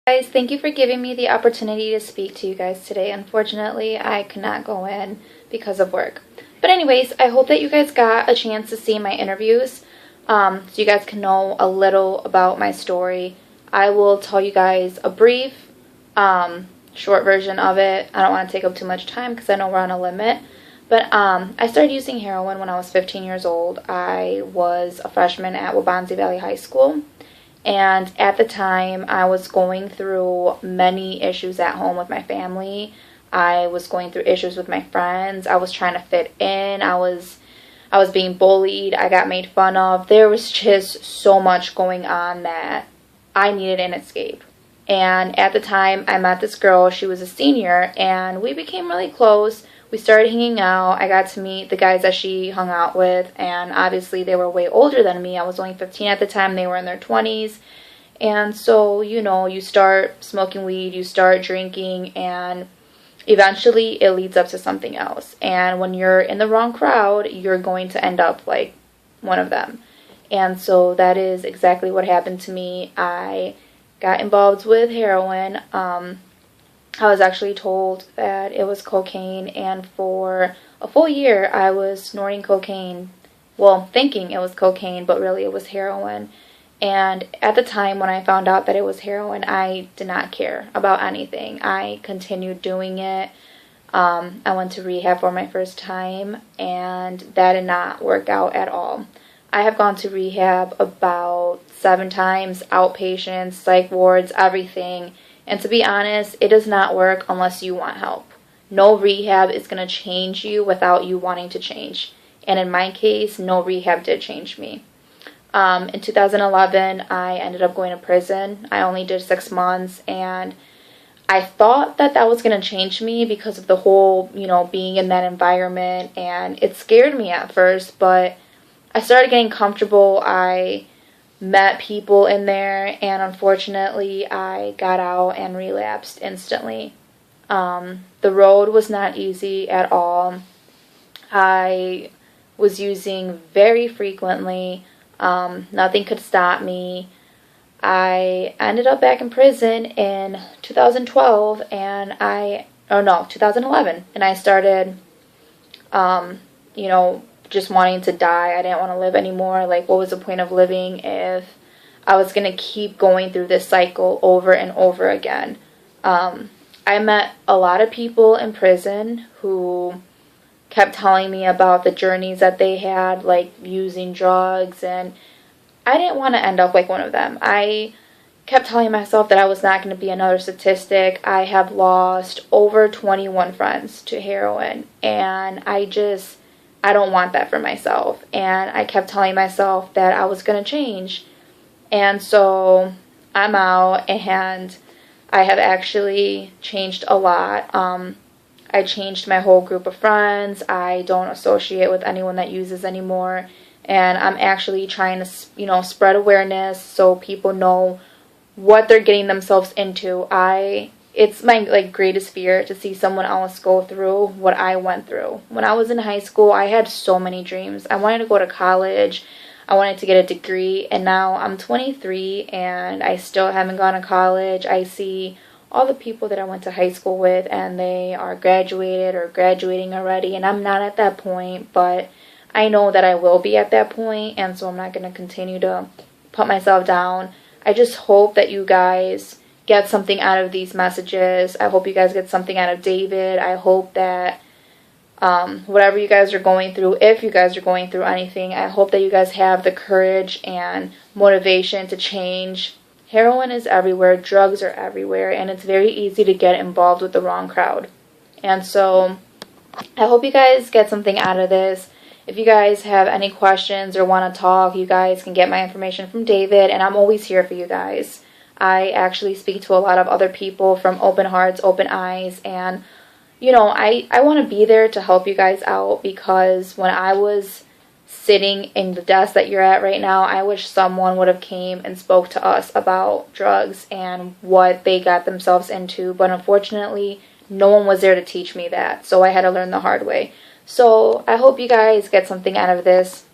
Guys, thank you for giving me the opportunity to speak to you guys today. Unfortunately, I could not go in because of work. But anyways, I hope that you guys got a chance to see my interviews so you guys can know a little about my story. I will tell you guys a brief, short version of it. I don't want to take up too much time because I know we're on a limit. But I started using heroin when I was 15 years old. I was a freshman at Wabansie Valley High School. And at the time, I was going through many issues at home with my family. I was going through issues with my friends. I was trying to fit in. I was being bullied. I got made fun of. There was just so much going on that I needed an escape. And at the time, I met this girl. She was a senior, and we became really close. We started hanging out. I got to meet the guys that she hung out with, and obviously they were way older than me. I was only 15 at the time. They were in their 20s. And so, you start smoking weed, you start drinking, and eventually it leads up to something else. And when you're in the wrong crowd, you're going to end up like one of them. And so that is exactly what happened to me. I got involved with heroin. I was actually told that it was cocaine, and for a full year I was snorting cocaine, well, thinking it was cocaine, but really it was heroin. And at the time when I found out that it was heroin, I did not care about anything. I continued doing it. I went to rehab for my first time, and that did not work out at all. I have gone to rehab about 7 times, outpatients, psych wards, everything. And to be honest, it does not work unless you want help. No rehab is going to change you without you wanting to change. And in my case, no rehab did change me. In 2011, I ended up going to prison. I only did 6 months, and I thought that that was going to change me because of the whole, being in that environment, and it scared me at first, but I started getting comfortable. I met people in there, and unfortunately I got out and relapsed instantly. The road was not easy at all. I was using very frequently. Nothing could stop me. I ended up back in prison in 2011, and I started, just wanting to die. I didn't want to live anymore. Like, what was the point of living if I was going to keep going through this cycle over and over again? I met a lot of people in prison who kept telling me about the journeys that they had, like using drugs, and I didn't want to end up like one of them. I kept telling myself that I was not going to be another statistic. I have lost over 21 friends to heroin, and I don't want that for myself. And I kept telling myself that I was going to change. And so I'm out, and I have actually changed a lot. I changed my whole group of friends. I don't associate with anyone that uses anymore. And I'm actually trying to, spread awareness so people know what they're getting themselves into. It's my greatest fear to see someone else go through what I went through. When I was in high school, I had so many dreams. I wanted to go to college. I wanted to get a degree, and now I'm 23 and I still haven't gone to college. I see all the people that I went to high school with, and they are graduated or graduating already, and I'm not at that point, but I know that I will be at that point, and so I'm not going to continue to put myself down. I just hope that you guys get something out of these messages. I hope you guys get something out of David. I hope that whatever you guys are going through, if you guys are going through anything, I hope that you guys have the courage and motivation to change. Heroin is everywhere, drugs are everywhere, and it's very easy to get involved with the wrong crowd. And so I hope you guys get something out of this. If you guys have any questions or want to talk, you guys can get my information from David, and I'm always here for you guys. I actually speak to a lot of other people from open hearts, open eyes, and I want to be there to help you guys out, because when I was sitting in the desk that you're at right now, I wish someone would have came and spoke to us about drugs and what they got themselves into, but unfortunately no one was there to teach me that, so I had to learn the hard way. So I hope you guys get something out of this.